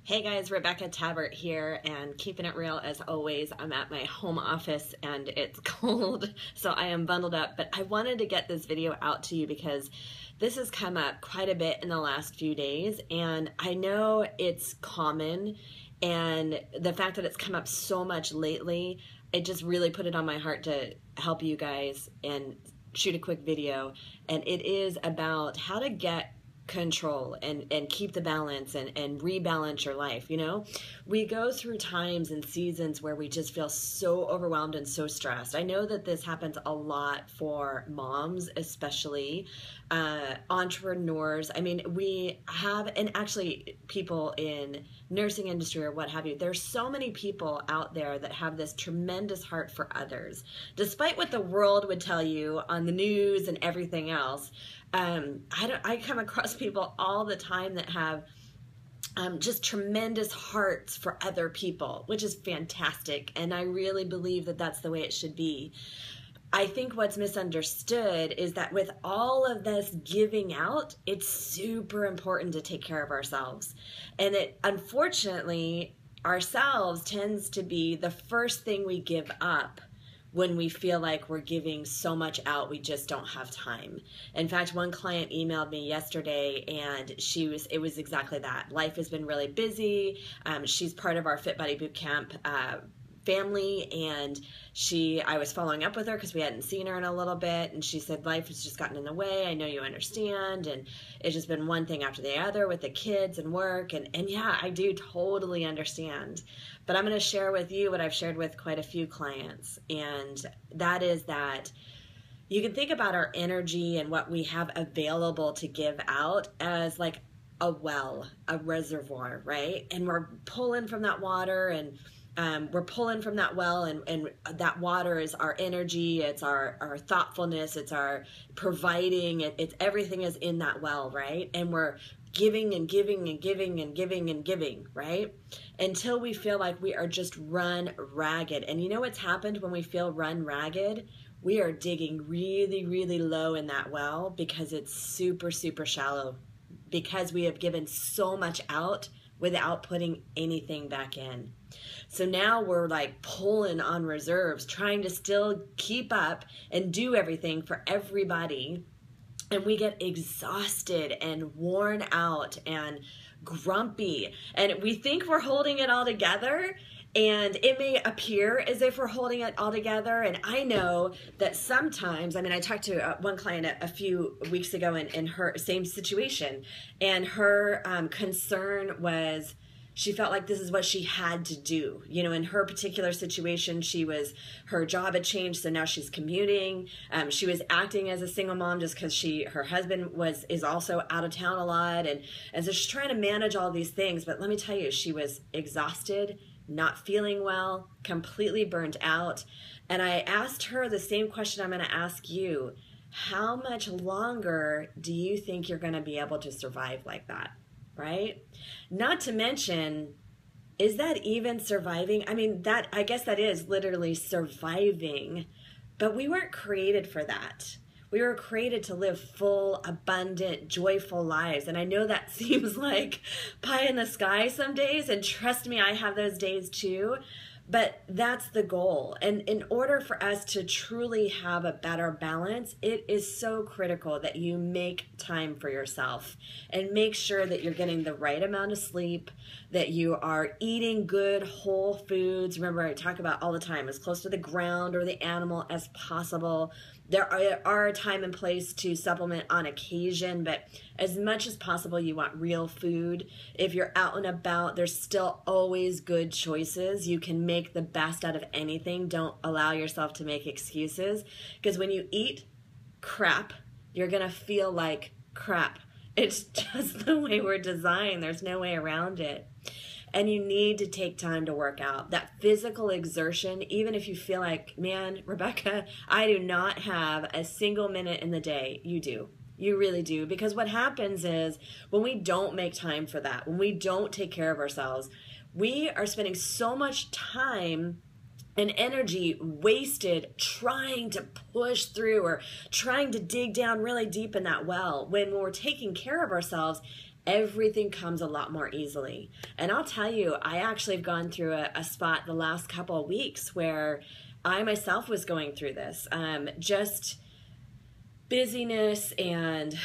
Hey guys, Rebecca Tabert here, and keeping it real as always. I'm at my home office and it's cold, so I am bundled up, but I wanted to get this video out to you because this has come up quite a bit in the last few days, and I know it's common, and the fact that it's come up so much lately, it just really put it on my heart to help you guys and shoot a quick video. And it is about how to get control and keep the balance and rebalance your life. You know, we go through times and seasons where we just feel so overwhelmed and so stressed. I know that this happens a lot for moms, especially entrepreneurs. I mean, we have, and actually people in nursing industry or what have you, there's so many people out there that have this tremendous heart for others, despite what the world would tell you on the news and everything else. I come across people all the time that have just tremendous hearts for other people, which is fantastic. And I really believe that that's the way it should be. I think what's misunderstood is that with all of this giving out, it's super important to take care of ourselves. And it, unfortunately, ourselves tends to be the first thing we give up when we feel like we're giving so much out we just don't have time. In fact, one client emailed me yesterday and it was exactly that. Life has been really busy. She's part of our Fit Body Bootcamp family, and I was following up with her because we hadn't seen her in a little bit, and she said life has just gotten in the way. I know you understand, and it's just been one thing after the other with the kids and work, and yeah, I do totally understand. But I'm going to share with you what I've shared with quite a few clients, and that is that you can think about our energy and what we have available to give out as like a well, a reservoir, right? And we're pulling from that water, and we're pulling from that well, and that water is our energy, it's our thoughtfulness, it's our providing, it's everything is in that well, right? And we're giving and giving and giving and giving and giving, right? Until we feel like we are just run ragged. And you know what's happened when we feel run ragged? We are digging really, really low in that well because it's super, super shallow, because we have given so much out without putting anything back in. So now we're like pulling on reserves, trying to still keep up and do everything for everybody. And we get exhausted and worn out and grumpy. And we think we're holding it all together. And it may appear as if we're holding it all together. And I know that sometimes, I mean, I talked to one client a few weeks ago in her same situation. And her concern was, she felt like this is what she had to do. You know, in her particular situation, her job had changed, so now she's commuting. She was acting as a single mom just because her husband is also out of town a lot. And so she's trying to manage all these things. But let me tell you, she was exhausted, not feeling well, completely burnt out. And I asked her the same question I'm going to ask you. How much longer do you think you're going to be able to survive like that? Right? Not to mention, is that even surviving? I mean, I guess that is literally surviving, but we weren't created for that. We were created to live full, abundant, joyful lives. And I know that seems like pie in the sky some days, and trust me, I have those days too. But that's the goal. And in order for us to truly have a better balance, it is so critical that you make time for yourself and make sure that you're getting the right amount of sleep, that you are eating good whole foods. Remember, I talk about all the time, as close to the ground or the animal as possible. There are a time and place to supplement on occasion, but as much as possible, you want real food. If you're out and about, there's still always good choices. You can make the best out of anything. Don't allow yourself to make excuses, because when you eat crap, you're going to feel like crap. It's just the way we're designed. There's no way around it. And you need to take time to work out. That physical exertion, even if you feel like, man, Rebecca, I do not have a single minute in the day. You do. You really do. Because what happens is when we don't make time for that, when we don't take care of ourselves, we are spending so much time and energy wasted trying to push through or trying to dig down really deep in that well, when we're taking care of ourselves, everything comes a lot more easily. And I'll tell you, I actually have gone through a spot the last couple of weeks where I myself was going through this, just busyness and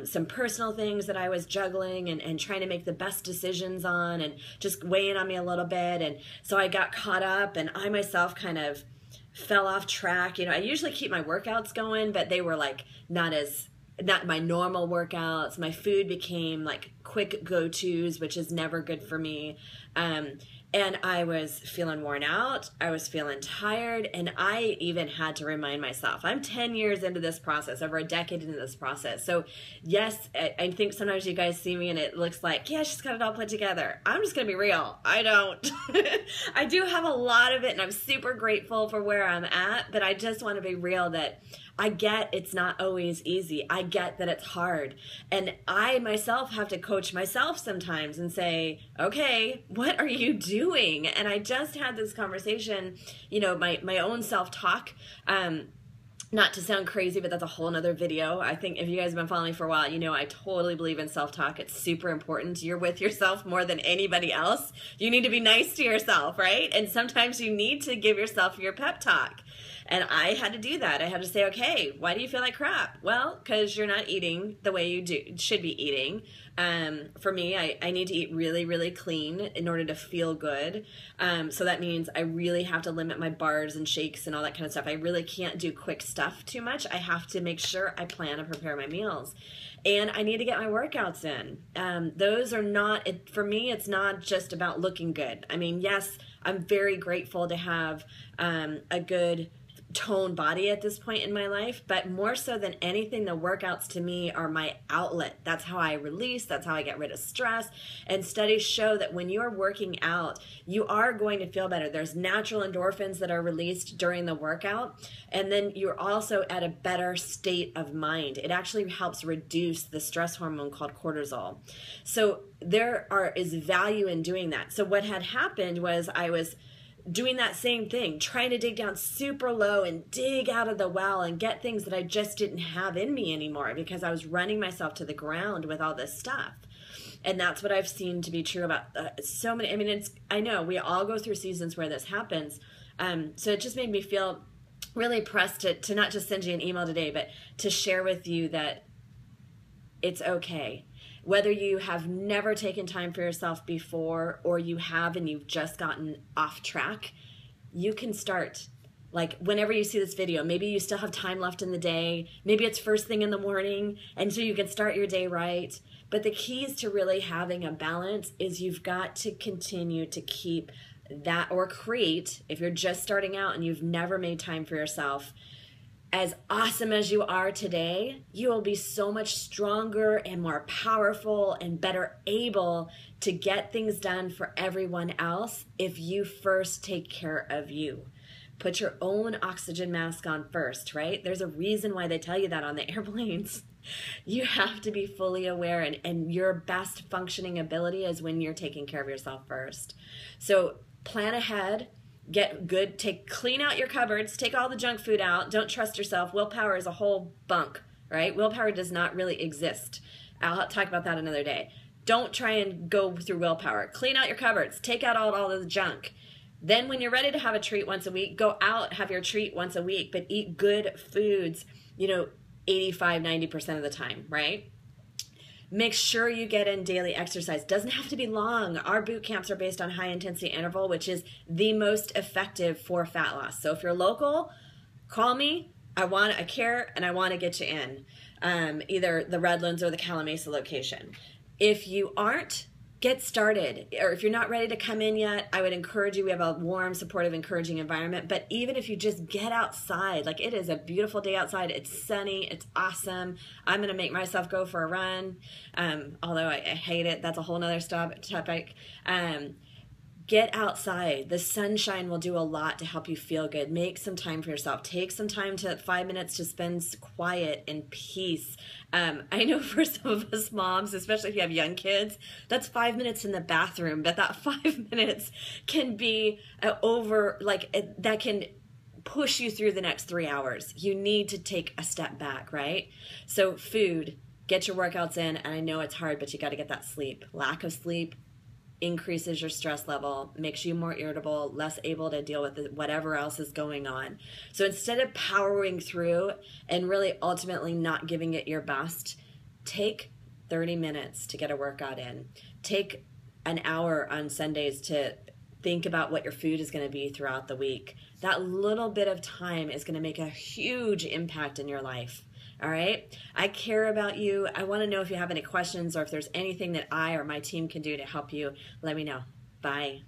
some personal things that I was juggling and trying to make the best decisions on, and just weighing on me a little bit. And so I got caught up, and I myself kind of fell off track. You know, I usually keep my workouts going, but they were like not my normal workouts. My food became like quick go-tos, which is never good for me. And I was feeling worn out. I was feeling tired. And I even had to remind myself, I'm 10 years into this process, over a decade into this process. So yes, I think sometimes you guys see me and it looks like, yeah, she's got it all put together. I'm just going to be real. I don't. I do have a lot of it, and I'm super grateful for where I'm at. But I just want to be real that I get it's not always easy. I get that it's hard. And I myself have to coach myself sometimes and say, okay, what are you doing? And I just had this conversation, you know, my own self-talk, not to sound crazy, but that's a whole nother video. I think if you guys have been following me for a while, you know I totally believe in self-talk. It's super important. You're with yourself more than anybody else. You need to be nice to yourself, right? And sometimes you need to give yourself your pep talk. And I had to do that. I had to say, okay, why do you feel like crap? Well, because you're not eating the way you should be eating. For me, I need to eat really, really clean in order to feel good. So that means I really have to limit my bars and shakes and all that kind of stuff. I really can't do quick stuff too much. I have to make sure I plan and prepare my meals. And I need to get my workouts in. Those are not, for me, it's not just about looking good. I mean, yes, I'm very grateful to have a good toned body at this point in my life, but more so than anything, the workouts to me are my outlet. That's how I release, that's how I get rid of stress. And studies show that when you're working out, you are going to feel better. There's natural endorphins that are released during the workout, and then you're also at a better state of mind. It actually helps reduce the stress hormone called cortisol. So there is value in doing that. So what had happened was I was doing that same thing, trying to dig down super low and dig out of the well and get things that I just didn't have in me anymore because I was running myself to the ground with all this stuff. And that's what I've seen to be true about so many. I mean, I know we all go through seasons where this happens. So it just made me feel really pressed to not just send you an email today, but to share with you that it's okay. Whether you have never taken time for yourself before or you have and you've just gotten off track, you can start. Like whenever you see this video, maybe you still have time left in the day. Maybe it's first thing in the morning, and so you can start your day right. But the keys to really having a balance is you've got to continue to keep that, or create, if you're just starting out and you've never made time for yourself, as awesome as you are today, you will be so much stronger and more powerful and better able to get things done for everyone else if you first take care of you. Put your own oxygen mask on first, right? There's a reason why they tell you that on the airplanes. You have to be fully aware, and your best functioning ability is when you're taking care of yourself first. So plan ahead. Get good, clean out your cupboards, take all the junk food out. Don't trust yourself. Willpower is a whole bunk, right? Willpower does not really exist. I'll talk about that another day. Don't try and go through willpower. Clean out your cupboards, take out all the junk. Then when you're ready to have a treat once a week, go out, have your treat once a week, but eat good foods, 85-90% of the time, right? Make sure you get in daily exercise. Doesn't have to be long. Our boot camps are based on high intensity interval, which is the most effective for fat loss. So if you're local, call me. I care, and I want to get you in, either the Redlands or the Calimesa location. If you aren't, get started. Or if you're not ready to come in yet, I would encourage you. We have a warm, supportive, encouraging environment. But even if you just get outside, like it is a beautiful day outside. It's sunny. It's awesome. I'm going to make myself go for a run. Although I hate it. That's a whole nother topic. Get outside. The sunshine will do a lot to help you feel good. Make some time for yourself. Take some time 5 minutes to spend quiet and peace. I know for some of us moms, especially if you have young kids, that's 5 minutes in the bathroom, but that 5 minutes can be that can push you through the next 3 hours. You need to take a step back, right? So food, get your workouts in. And I know it's hard, but you got to get that sleep. Lack of sleep increases your stress level, makes you more irritable, less able to deal with whatever else is going on. So instead of powering through and really ultimately not giving it your best, take 30 minutes to get a workout in. Take an hour on Sundays to think about what your food is going to be throughout the week. That little bit of time is going to make a huge impact in your life. All right. I care about you. I want to know if you have any questions or if there's anything that I or my team can do to help you. Let me know. Bye.